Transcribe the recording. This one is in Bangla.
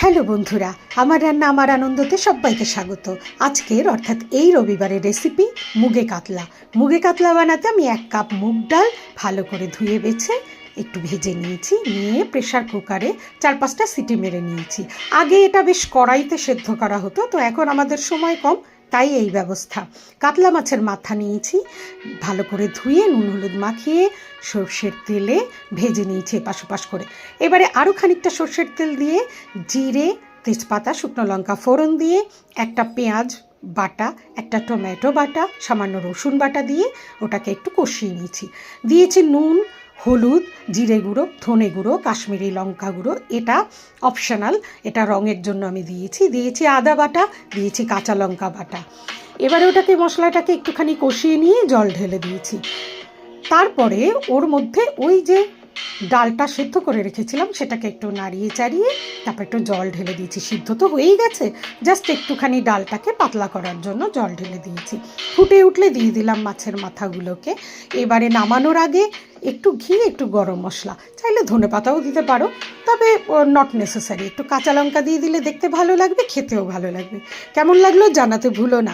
হ্যালো বন্ধুরা, আমার রান্না আমার আনন্দতে সবাইকে স্বাগত। আজকের অর্থাৎ এই রবিবারের রেসিপি মুগে কাতলা। মুগে কাতলা বানাতে আমি 1 কাপ মুগ ডাল ভালো করে ধুয়ে বেছে একটু ভেজে নিয়েছি, নিয়ে প্রেশার কুকারে 4-5টা সিটি মেরে নিয়েছি। আগে এটা বেশ কড়াইতে সেদ্ধ করা হতো, তো এখন আমাদের সময় কম, তাই এই ব্যবস্থা। কাতলা মাছের মাথা নিয়েছি, ভালো করে ধুয়ে নুন হলুদ মাখিয়ে সর্ষের তেলে ভেজে নিয়েছি এপাশ ওপাশ করে। এবারে আরও খানিকটা সর্ষের তেল দিয়ে জিরে, তেজপাতা, শুকনো লঙ্কা ফোড়ন দিয়ে একটা পেঁয়াজ বাটা, একটা টমেটো বাটা, সামান্য রসুন বাটা দিয়ে ওটাকে একটু কষিয়ে নিয়েছি। দিয়েছি নুন, হলুদ, জিরে গুঁড়ো, ধনে গুঁড়ো, কাশ্মীরি লঙ্কা গুঁড়ো, এটা অপশনাল, এটা রঙের জন্য আমি দিয়েছি আদা বাটা, দিয়েছি কাঁচা লঙ্কা বাটা। এবারে ওটাকে মশলাটাকে একটুখানি কষিয়ে নিয়ে জল ঢেলে দিয়েছি। তারপরে ওর মধ্যে ওই যে ডালটা সেদ্ধ করে রেখেছিলাম সেটাকে একটু নাড়িয়ে চাড়িয়ে তারপর একটু জল ঢেলে দিয়েছি। সিদ্ধ তো হয়েই গেছে, জাস্ট একটুখানি ডালটাকে পাতলা করার জন্য জল ঢেলে দিয়েছি। ফুটে উঠলে দিয়ে দিলাম মাছের মাথাগুলোকে। এবারে নামানোর আগে একটু ঘি, একটু গরম মশলা, চাইলে ধনেপাতাও দিতে পারো, তবে নট নেসেসারি। একটু কাঁচা লঙ্কা দিয়ে দিলে দেখতে ভালো লাগবে, খেতেও ভালো লাগবে। কেমন লাগলো জানাতে ভুলো না।